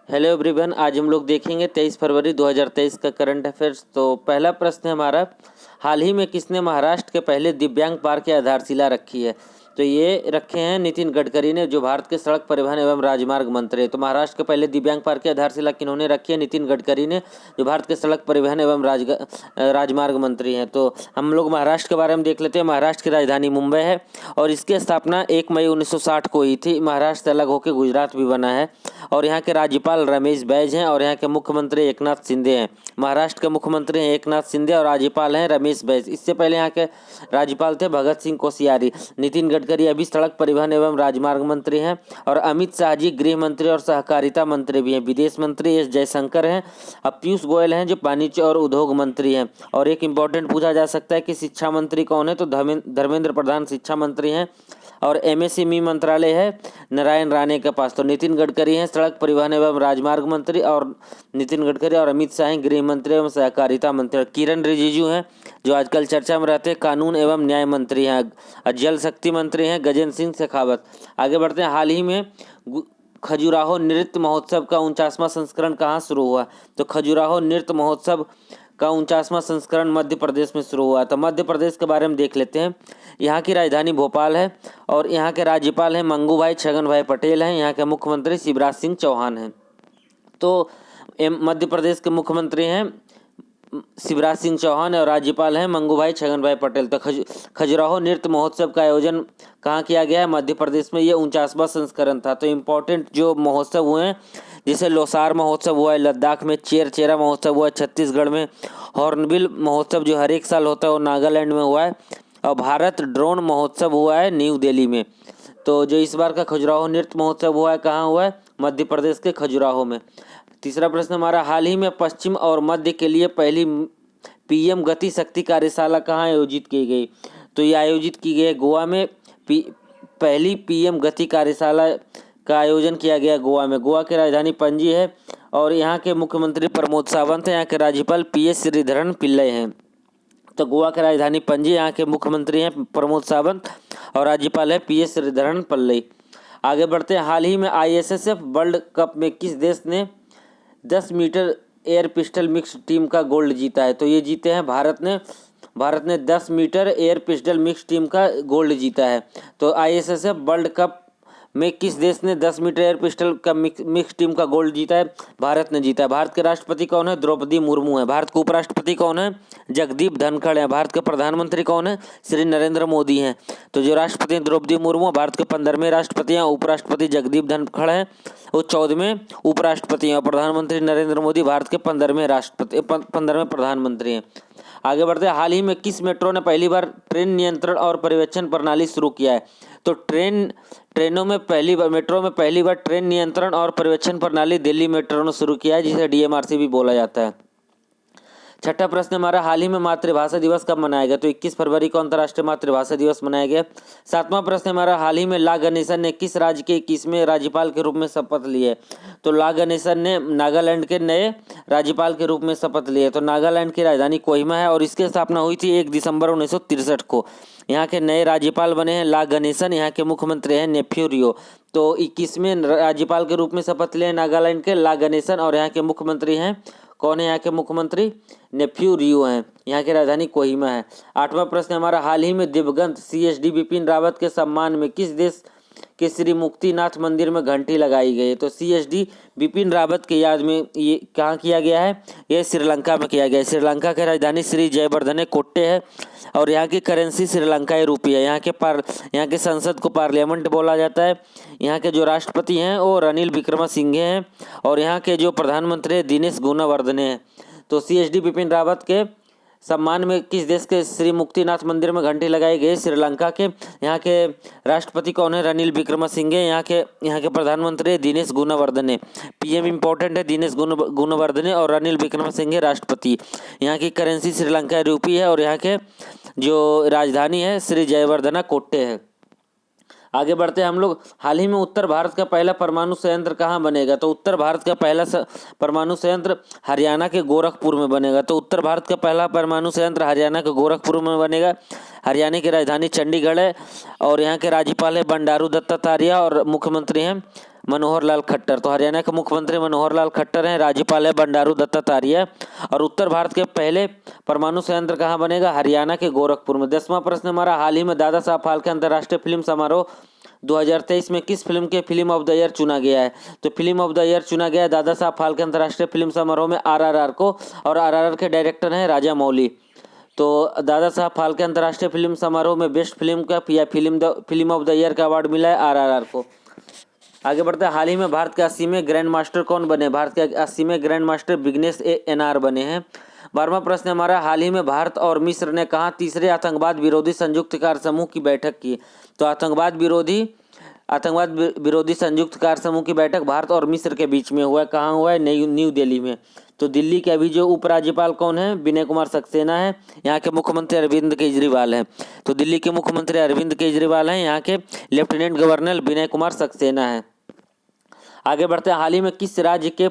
Hello everyone, आज हम लोग देखेंगे 23 फरवरी 2023 का करंट अफेयर्स। तो पहला प्रश्न है हमारा, हाल ही में किसने महाराष्ट्र के पहले दिव्यांग पार्क की आधारशिला रखी है? तो ये रखे हैं नितिन गडकरी ने, जो भारत के सड़क परिवहन एवं राजमार्ग मंत्री है। तो महाराष्ट्र के पहले दिव्यांग पार्क की आधारशिला किन्होंने रखी है? नितिन गडकरी ने, जो भारत के सड़क परिवहन एवं राजमार्ग मंत्री हैं। तो हम लोग महाराष्ट्र के बारे में देख लेते हैं। महाराष्ट्र की राजधानी मुंबई है और इसकी स्थापना 1 मई 1960 को हुई थी। महाराष्ट्र से अलग होकर गुजरात भी बना है और यहाँ के राज्यपाल रमेश बैज हैं और यहाँ के मुख्यमंत्री एकनाथ शिंदे हैं। महाराष्ट्र के मुख्यमंत्री हैं एकनाथ शिंदे और राज्यपाल हैं रमेश बैज। इससे पहले यहाँ के राज्यपाल थे भगत सिंह कोश्यारी। नितिन गडकरी अभी सड़क परिवहन एवं राजमार्ग मंत्री हैं और अमित शाह जी गृह मंत्री और सहकारिता मंत्री भी हैं। विदेश मंत्री एस जयशंकर हैं। अब पीयूष गोयल हैं जो वाणिज्य और उद्योग मंत्री हैं। और एक इम्पोर्टेंट पूछा जा सकता है कि शिक्षा मंत्री कौन है? तो धर्मेंद्र प्रधान शिक्षा मंत्री हैं और एमएसएमई मंत्रालय है नारायण राणे के पास। तो नितिन गडकरी हैं सड़क परिवहन एवं राजमार्ग मंत्री और नितिन गडकरी और अमित शाह हैं गृह मंत्री एवं सहकारिता मंत्री। किरण रिजिजू हैं जो आजकल चर्चा में रहते हैं, कानून एवं न्याय मंत्री हैं। जल शक्ति मंत्री हैं गजेंद्र सिंह शेखावत। आगे बढ़ते हैं। हाल ही में खजुराहो नृत्य महोत्सव का 49वां संस्करण कहाँ शुरू हुआ? तो खजुराहो नृत्य महोत्सव का 49वां संस्करण मध्य प्रदेश में शुरू हुआ। तो मध्य प्रदेश के बारे में देख लेते हैं। यहाँ की राजधानी भोपाल है और यहाँ के राज्यपाल हैं मंगूभाई छगन भाई पटेल हैं। यहाँ के मुख्यमंत्री शिवराज सिंह चौहान हैं। तो मध्य प्रदेश के मुख्यमंत्री हैं शिवराज सिंह चौहान और राज्यपाल हैं मंगूभाई छगन भाई पटेल। तो खजुराहो नृत्य महोत्सव का आयोजन कहाँ किया गया है? मध्य प्रदेश में। ये 49वां संस्करण था। तो इम्पोर्टेंट जो महोत्सव हुए हैं, जैसे लोसार महोत्सव हुआ है लद्दाख में, चेरा महोत्सव हुआ है छत्तीसगढ़ में, हॉर्नबिल महोत्सव जो हर एक साल होता है वो नागालैंड में हुआ है, और भारत ड्रोन महोत्सव हुआ है न्यू दिल्ली में। तो जो इस बार का खजुराहो नृत्य महोत्सव हुआ है कहाँ हुआ है? मध्य प्रदेश के खजुराहो में। तीसरा प्रश्न हमारा, हाल ही में पश्चिम और मध्य के लिए पहली पीएम गति शक्ति कार्यशाला कहाँ आयोजित की गई? तो ये आयोजित की गई गोवा में। पहली पीएम गति कार्यशाला का आयोजन किया गया गोवा में। गोवा की राजधानी पणजी है और यहाँ के मुख्यमंत्री प्रमोद सावंत हैं। यहाँ के राज्यपाल पीएस श्रीधरन पिल्लई हैं। तो गोवा की राजधानी पणजी, यहाँ के मुख्यमंत्री हैं प्रमोद सावंत और राज्यपाल है पीएस श्रीधरन पिल्लई। आगे बढ़ते हैं। हाल ही में आईएसएसएफ वर्ल्ड कप में किस देश ने 10 metre air pistol mix team का गोल्ड जीता है? तो ये जीते हैं भारत ने 10 metre air pistol mix team का गोल्ड जीता है। तो आईएसएसएफ वर्ल्ड कप में किस देश ने 10 मीटर एयर पिस्टल का मिक्स टीम का गोल्ड जीता है? भारत ने जीता है। भारत के राष्ट्रपति कौन है? द्रौपदी मुर्मू है। भारत के उपराष्ट्रपति कौन है? जगदीप धनखड़ है। भारत के प्रधानमंत्री कौन है? श्री नरेंद्र मोदी हैं। तो जो राष्ट्रपति हैं द्रौपदी मुर्मू, भारत के 15वें राष्ट्रपति हैं। उपराष्ट्रपति जगदीप धनखड़ हैं, वो 14वें उपराष्ट्रपति हैं। और प्रधानमंत्री नरेंद्र मोदी भारत के 15वें प्रधानमंत्री हैं। आगे बढ़ते हैं। हाल ही में किस मेट्रो ने पहली बार ट्रेन नियंत्रण और पर्यवेक्षण प्रणाली शुरू किया है? तो मेट्रो में पहली बार ट्रेन नियंत्रण और पर्यवेक्षण प्रणाली दिल्ली मेट्रो ने शुरू किया है, जिसे डीएमआरसी भी बोला जाता है। छठा प्रश्न हमारा, हाल ही में मातृभाषा दिवस कब मनाया गया? तो 21 फरवरी को अंतर्राष्ट्रीय मातृभाषा दिवस मनाया गया। सातवां प्रश्न हमारा, हाल ही में ला गणेशन ने किस राज्य के 21वें राज्यपाल के रूप में शपथ लिए? तो ला गणेशन ने नागालैंड के नए राज्यपाल के रूप में शपथ लिए। तो नागालैंड की राजधानी कोहिमा है और इसकी स्थापना हुई थी 1 दिसंबर 1963 को। यहाँ के नए राज्यपाल बने हैं ला गणेशन। यहाँ के मुख्यमंत्री हैं नेफ्यू रियो। तो 21वें राज्यपाल के रूप में शपथ लिए नागालैंड के ला गणेशन और यहाँ के मुख्यमंत्री हैं कौन है? यहाँ के मुख्यमंत्री नेफ्यू रियो हैं। यहाँ की राजधानी कोहिमा है। आठवां प्रश्न हमारा, हाल ही में दिवंगत सीएसडी बिपिन रावत के सम्मान में किस देश के श्री मुक्तिनाथ मंदिर में घंटी लगाई गई? तो सीएसडी बिपिन रावत के याद में ये कहाँ किया गया है? ये श्रीलंका में किया गया है। श्रीलंका की राजधानी श्री जयवर्धने कोट्टे है और यहाँ की करेंसी श्रीलंकाई रुपये है। यहाँ के संसद को पार्लियामेंट बोला जाता है। यहाँ के जो राष्ट्रपति हैं वो रनिल विक्रमसिंघे हैं और यहाँ के जो प्रधानमंत्री हैं दिनेश गुणवर्धने हैं। तो सीएसडी बिपिन रावत के सम्मान में किस देश के श्री मुक्तिनाथ मंदिर में घंटी लगाई गई? श्रीलंका के। यहाँ के राष्ट्रपति कौन है? रनिल विक्रमसिंघे। यहाँ के प्रधानमंत्री दिनेश गुणवर्धने। पीएम इंपॉर्टेंट है दिनेश गुणवर्धने और रनिल विक्रमसिंघे राष्ट्रपति। यहाँ की करेंसी श्रीलंका रूपी है और यहाँ के जो राजधानी है श्री जयवर्धना कोट्टे है। आगे बढ़ते हैं हम लोग। हाल ही में उत्तर भारत का पहला परमाणु संयंत्र कहाँ बनेगा? तो उत्तर भारत का पहला परमाणु संयंत्र हरियाणा के गोरखपुर में बनेगा। तो उत्तर भारत का पहला परमाणु संयंत्र हरियाणा के गोरखपुर में बनेगा। हरियाणा की राजधानी चंडीगढ़ है और यहाँ के राज्यपाल है बंडारू दत्तात्रेय और मुख्यमंत्री हैं मनोहर लाल खट्टर। तो हरियाणा के मुख्यमंत्री मनोहर लाल खट्टर हैं। राज्यपाल है बंडारू दत्तात्रेय। और उत्तर भारत के पहले परमाणु संयंत्र कहाँ बनेगा? हरियाणा के गोरखपुर में। 10वां प्रश्न हमारा, हाल ही में दादा साहब फाल्के अंतर्राष्ट्रीय फिल्म समारोह 2023 में किस फिल्म के फिल्म ऑफ द ईयर चुना गया है? तो फिल्म ऑफ द ईयर चुना गया है दादा साहब फाल्के अंतर्राष्ट्रीय फिल्म समारोह में आरआरआर को। और आरआरआर के डायरेक्टर हैं राजा मौली। तो दादा साहब फाल्के अंतर्राष्ट्रीय फिल्म समारोह में बेस्ट फिल्म का या फिल्म ऑफ द ईयर का अवार्ड मिला है आरआरआर को। आगे बढ़ते हैं, हाल ही में भारत के 80वें ग्रैंड मास्टर कौन बने? भारत के 80वें ग्रैंड मास्टर विघ्नेश एनआर बने हैं। 12वां प्रश्न हमारा, हाल ही में भारत और मिस्र ने कहाँ तीसरे आतंकवाद विरोधी संयुक्त कार्य समूह की बैठक की? तो आतंकवाद विरोधी संयुक्त कार्य समूह की बैठक भारत और मिस्र के बीच में हुआ है। कहाँ हुआ है? न्यू दिल्ली में। तो दिल्ली के अभी जो उपराज्यपाल कौन है? विनय कुमार सक्सेना है। यहाँ के मुख्यमंत्री अरविंद केजरीवाल हैं। तो दिल्ली के मुख्यमंत्री अरविंद केजरीवाल हैं। यहाँ के लेफ्टिनेंट गवर्नर विनय कुमार सक्सेना है। आगे बढ़ते हैं, हाल ही में किस राज्य के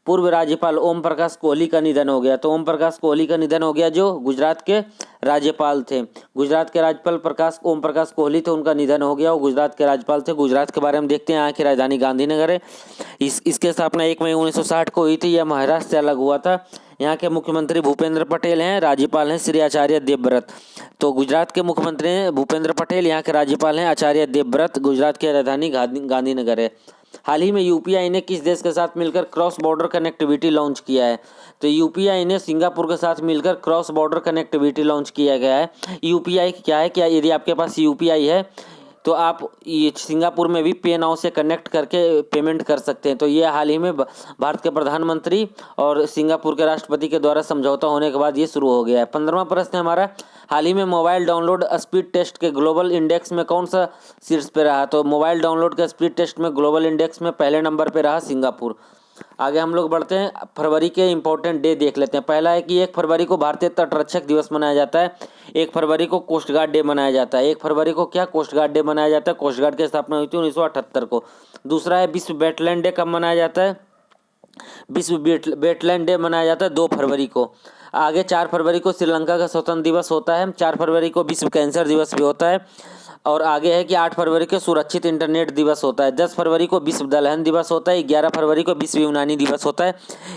पूर्व राज्यपाल ओम प्रकाश कोहली का निधन हो गया? तो ओम प्रकाश कोहली का निधन हो गया, जो गुजरात के राज्यपाल थे। गुजरात के राज्यपाल ओम प्रकाश कोहली थे, उनका निधन हो गया। वो गुजरात के राज्यपाल थे। गुजरात के बारे में देखते हैं। यहाँ की राजधानी गांधीनगर है। इसके स्थापना 1 मई 1960 को हुई थी। यह महाराष्ट्र से अलग हुआ था। यहाँ के मुख्यमंत्री भूपेंद्र पटेल हैं। राज्यपाल हैं श्री आचार्य देवव्रत। तो गुजरात के मुख्यमंत्री हैं भूपेंद्र पटेल। यहाँ के राज्यपाल हैं आचार्य देवव्रत। गुजरात की राजधानी गांधीनगर है। हाल ही में यूपीआई ने किस देश के साथ मिलकर क्रॉस बॉर्डर कनेक्टिविटी लॉन्च किया है? तो यूपीआई ने सिंगापुर के साथ मिलकर क्रॉस बॉर्डर कनेक्टिविटी लॉन्च किया गया है। यूपीआई क्या है? क्या यदि आपके पास यूपीआई है तो आप ये सिंगापुर में भी पे नाउ से कनेक्ट करके पेमेंट कर सकते हैं। तो ये हाल ही में भारत के प्रधानमंत्री और सिंगापुर के राष्ट्रपति के द्वारा समझौता होने के बाद ये शुरू हो गया है। 15वां प्रश्न हमारा, हाल ही में मोबाइल डाउनलोड स्पीड टेस्ट के ग्लोबल इंडेक्स में कौन सा शीर्ष पे रहा? तो मोबाइल डाउनलोड के स्पीड टेस्ट में ग्लोबल इंडेक्स में पहले नंबर पे रहा सिंगापुर। आगे हम लोग बढ़ते हैं, फरवरी के इंपॉर्टेंट डे देख लेते हैं। पहला है कि 1 फरवरी को भारतीय तटरक्षक दिवस मनाया जाता है। 1 फरवरी को कोस्ट गार्ड डे मनाया जाता है। 1 फरवरी को क्या? कोस्ट गार्ड डे मनाया जाता है। कोस्ट गार्ड की स्थापना हुई थी 1978 को। दूसरा है विश्व वेटलैंड डे कब मनाया जाता है? विश्व वेटलैंड डे मनाया जाता है 2 फरवरी को। आगे 4 फरवरी को श्रीलंका का स्वतंत्र दिवस होता है। 4 फरवरी को विश्व कैंसर दिवस भी होता है। और आगे है कि 8 फरवरी को सुरक्षित इंटरनेट दिवस होता है। 10 फरवरी को विश्व दलहन दिवस होता है। 11 फरवरी को विश्व यूनानी दिवस होता है।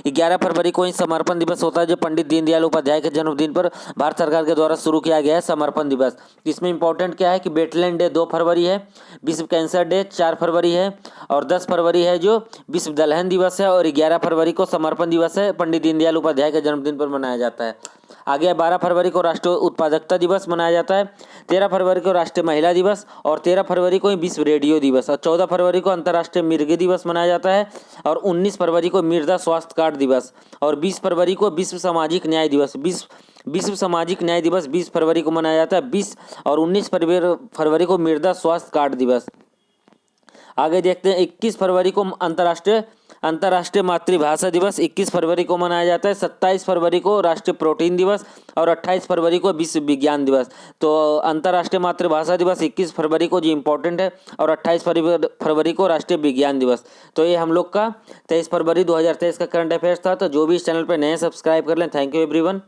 11 फरवरी को ही समर्पण दिवस होता है, जो पंडित दीनदयाल उपाध्याय के जन्मदिन पर भारत सरकार के द्वारा शुरू किया गया है समर्पण दिवस। इसमें इंपॉर्टेंट क्या है कि वेटलैंड डे 2 फरवरी है, विश्व कैंसर डे 4 फरवरी है, और 10 फरवरी है जो विश्व दलहन दिवस है, और 11 फरवरी को समर्पण दिवस है, पंडित दीनदयाल उपाध्याय के जन्मदिन पर मनाया जाता है। आगे 12 फरवरी को राष्ट्रीय उत्पादकता दिवस मनाया जाता है। 13 फरवरी को राष्ट्रीय महिला दिवस, और 13 फरवरी को विश्व रेडियो दिवस, और 14 फरवरी को अंतर्राष्ट्रीय मिर्गी दिवस मनाया जाता है, और 19 फरवरी को मृदा स्वास्थ्य कार्ड दिवस, और 20 फरवरी को विश्व सामाजिक न्याय दिवस। विश्व सामाजिक न्याय दिवस 20 फरवरी को मनाया जाता है। 20 और 19 फरवरी को मृदा स्वास्थ्य कार्ड दिवस। आगे देखते हैं, 21 फरवरी को अंतर्राष्ट्रीय मातृभाषा दिवस 21 फरवरी को मनाया जाता है। 27 फरवरी को राष्ट्रीय प्रोटीन दिवस, और 28 फरवरी को विश्व विज्ञान दिवस। तो अंतर्राष्ट्रीय मातृभाषा दिवस 21 फरवरी को जो इम्पोर्टेंट है, और 28 फरवरी को राष्ट्रीय विज्ञान दिवस। तो ये हम लोग का 23 फरवरी 2023 का करंट अफेयर्स था। तो जो भी इस चैनल पर नए सब्सक्राइब कर लें। Thank you everyone.